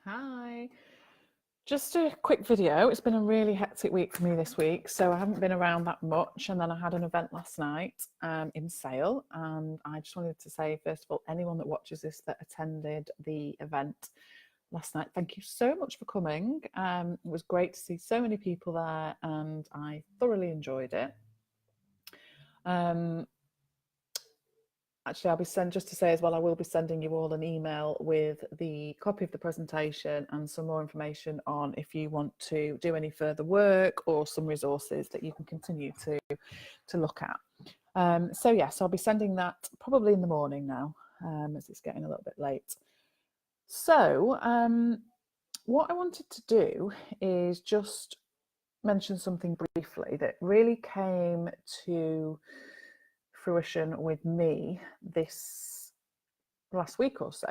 Hi. Just a quick video. It's been a really hectic week for me this week, so I haven't been around that much. And then I had an event last night in Sale, and I just wanted to say, first of all, anyone that watches this that attended the event last night, thank you so much for coming. It was great to see so many people there, and I thoroughly enjoyed it. Actually, I'll be just to say as well, I will be sending you all an email with the copy of the presentation and some more information on if you want to do any further work or some resources that you can continue to look at. So yes, I'll be sending that probably in the morning now, as it's getting a little bit late. So what I wanted to do is just mention something briefly that really came to fruition with me this last week or so.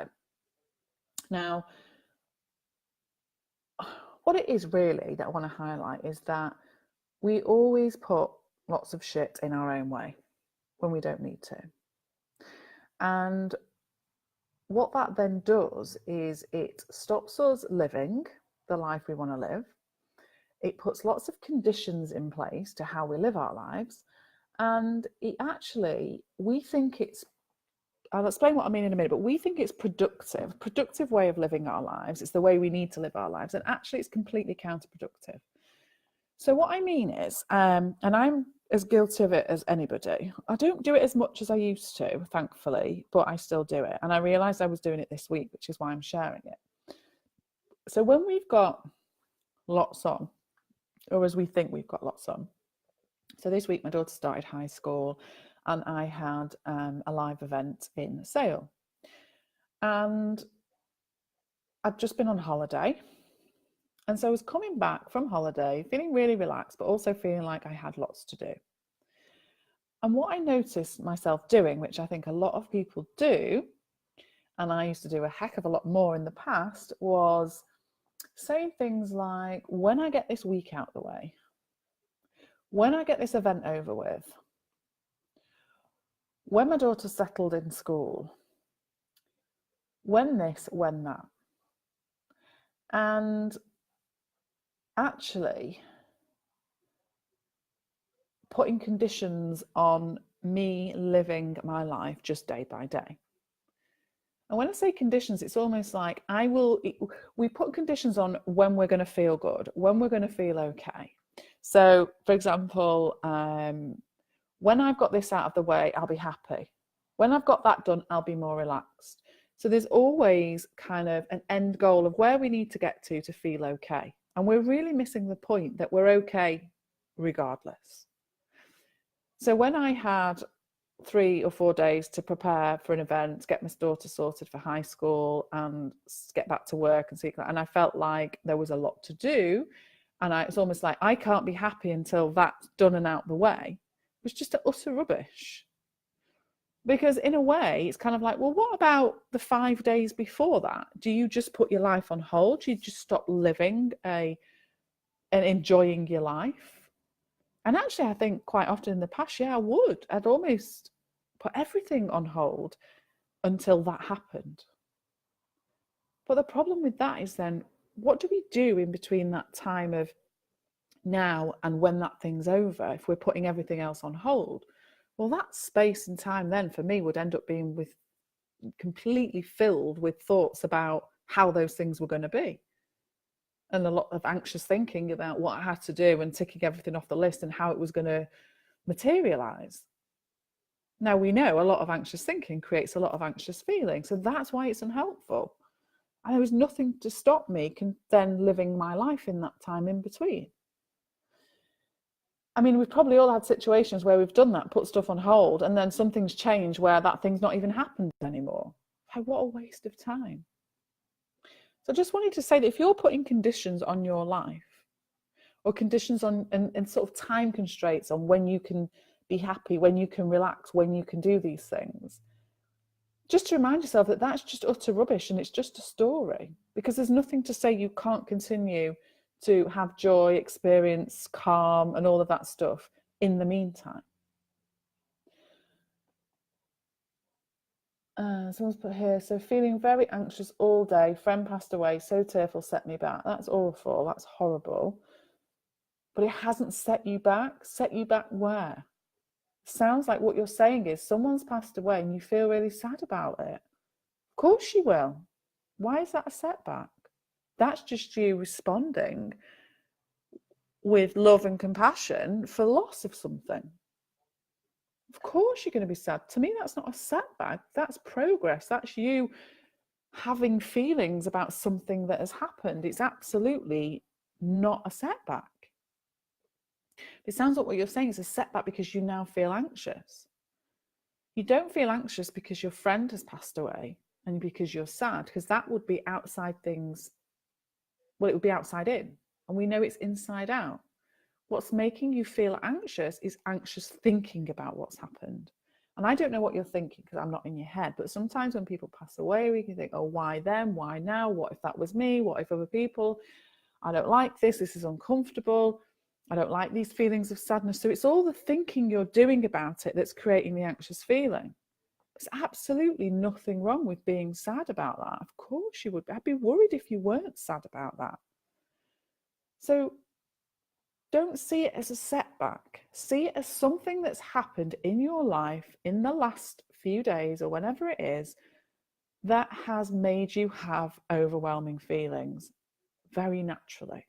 Now, what it is really that I want to highlight is that we always put lots of shit in our own way when we don't need to. And what that then does is it stops us living the life we want to live. It puts lots of conditions in place to how we live our lives. And it actually, we think it's, I'll explain what I mean in a minute, but we think it's productive way of living our lives. It's the way we need to live our lives. And actually it's completely counterproductive. So what I mean is, and I'm as guilty of it as anybody. I don't do it as much as I used to, thankfully, but I still do it. And I realized I was doing it this week, which is why I'm sharing it. So when we've got lots on, or as we think we've got lots on. So this week my daughter started high school and I had a live event in Sale. And I'd just been on holiday. And so I was coming back from holiday, feeling really relaxed, but also feeling like I had lots to do. And what I noticed myself doing, which I think a lot of people do, and I used to do a heck of a lot more in the past, was saying things like, when I get this week out the way, when I get this event over with, when my daughter's settled in school, when this, when that. And actually putting conditions on me living my life just day by day. And when I say conditions, it's almost like we put conditions on when we're going to feel good, when we're going to feel okay. So, for example, when I've got this out of the way, I'll be happy. When I've got that done, I'll be more relaxed. So there's always kind of an end goal of where we need to get to feel okay. And we're really missing the point that we're okay regardless. So when I had 3 or 4 days to prepare for an event, get my daughter sorted for high school and get back to work and see, and I felt like there was a lot to do. And it's almost like I can't be happy until that's done and out the way. It was just utter rubbish. Because in a way, it's kind of like, well, what about the 5 days before that? Do you just put your life on hold? Do you just stop living and enjoying your life? And actually, I think quite often in the past, yeah, I would. I'd almost put everything on hold until that happened. But the problem with that is then, what do we do in between that time of now and when that thing's over if we're putting everything else on hold? Well, that space and time then for me would end up being completely filled with thoughts about how those things were going to be. And a lot of anxious thinking about what I had to do and ticking everything off the list and how it was going to materialize. Now we know a lot of anxious thinking creates a lot of anxious feeling. So that's why it's unhelpful. And there was nothing to stop me then living my life in that time in between. I mean, we've probably all had situations where we've done that, put stuff on hold, and then something's changed where that thing's not even happened anymore. What a waste of time. So I just wanted to say that if you're putting conditions on your life, or conditions on and sort of time constraints on when you can be happy, when you can relax, when you can do these things, just to remind yourself that that's just utter rubbish and it's just a story, because there's nothing to say you can't continue to have joy, experience calm and all of that stuff in the meantime. Someone's put here, so feeling very anxious all day, friend passed away, so tearful, set me back. That's awful, that's horrible. But it hasn't set you back. Set you back where? Sounds like what you're saying is someone's passed away and you feel really sad about it. Of course you will. Why is that a setback? That's just you responding with love and compassion for loss of something. Of course you're going to be sad. To me, that's not a setback. That's progress. That's you having feelings about something that has happened. It's absolutely not a setback. It sounds like what you're saying is a setback because you now feel anxious. You don't feel anxious because your friend has passed away and because you're sad, because that would be outside things. Well, it would be outside in, and we know it's inside out. What's making you feel anxious is anxious thinking about what's happened. And I don't know what you're thinking because I'm not in your head, but sometimes when people pass away, we can think, oh, why them? Why now? What if that was me? What if other people? I don't like this. This is uncomfortable. I don't like these feelings of sadness. So it's all the thinking you're doing about it that's creating the anxious feeling. There's absolutely nothing wrong with being sad about that. Of course you would. I'd be worried if you weren't sad about that. So don't see it as a setback. See it as something that's happened in your life in the last few days or whenever it is that has made you have overwhelming feelings very naturally.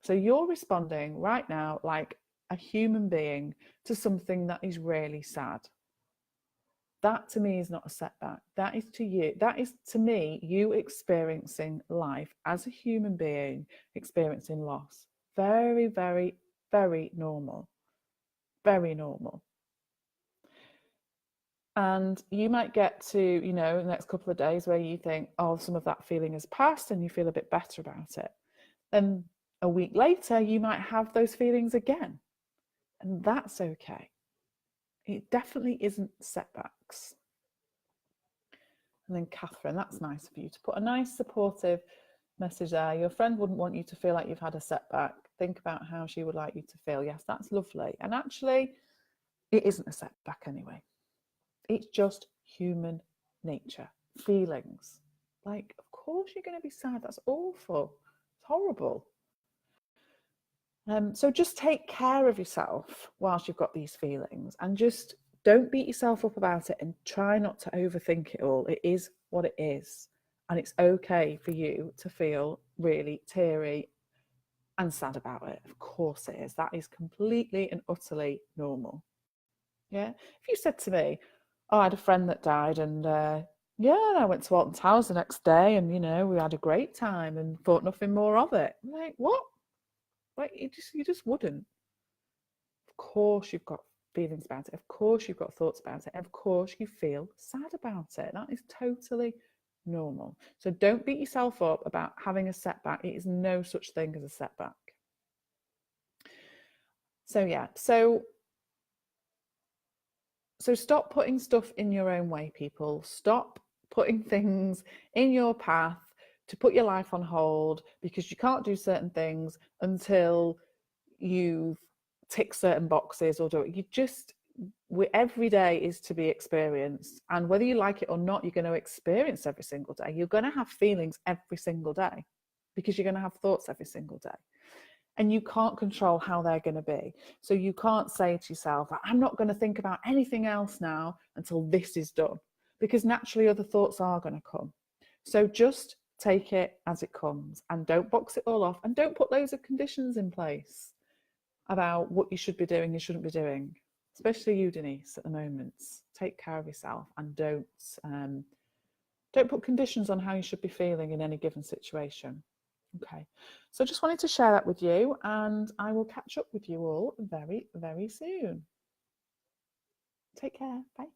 So you're responding right now like a human being to something that is really sad. That to me is not a setback. That is to you. That is to me, you experiencing life as a human being, experiencing loss. Very, very, very normal. Very normal. And you might get to, you know, the next couple of days where you think, oh, some of that feeling has passed and you feel a bit better about it. Then a week later, you might have those feelings again. And that's okay. It definitely isn't setbacks. And then Catherine, that's nice of you to put a nice supportive message there. Your friend wouldn't want you to feel like you've had a setback. Think about how she would like you to feel. Yes, that's lovely. And actually, it isn't a setback anyway. It's just human nature, feelings. Like, of course you're going to be sad. That's awful. It's horrible. So just take care of yourself whilst you've got these feelings, and just don't beat yourself up about it and try not to overthink it all. It is what it is. And it's okay for you to feel really teary and sad about it. Of course it is. That is completely and utterly normal. Yeah. If you said to me, oh, I had a friend that died and yeah, I went to Alton Towers the next day and, you know, we had a great time and thought nothing more of it. I'm like, what? Like, you just wouldn't. Of course you've got feelings about it. Of course you've got thoughts about it. Of course you feel sad about it. That is totally normal. So don't beat yourself up about having a setback. It is no such thing as a setback. So yeah, so stop putting stuff in your own way, people. Stop putting things in your path to put your life on hold because you can't do certain things until you've ticked certain boxes or do it. You just, every day is to be experienced, and whether you like it or not, you're going to experience every single day. You're going to have feelings every single day because you're going to have thoughts every single day, and you can't control how they're going to be. So you can't say to yourself, I'm not going to think about anything else now until this is done, because naturally other thoughts are going to come. So just take it as it comes and don't box it all off, and don't put loads of conditions in place about what you should be doing, you shouldn't be doing. Especially you, Denise, at the moment. Take care of yourself and don't put conditions on how you should be feeling in any given situation. Okay, so I just wanted to share that with you, and I will catch up with you all very, very soon. Take care. Bye.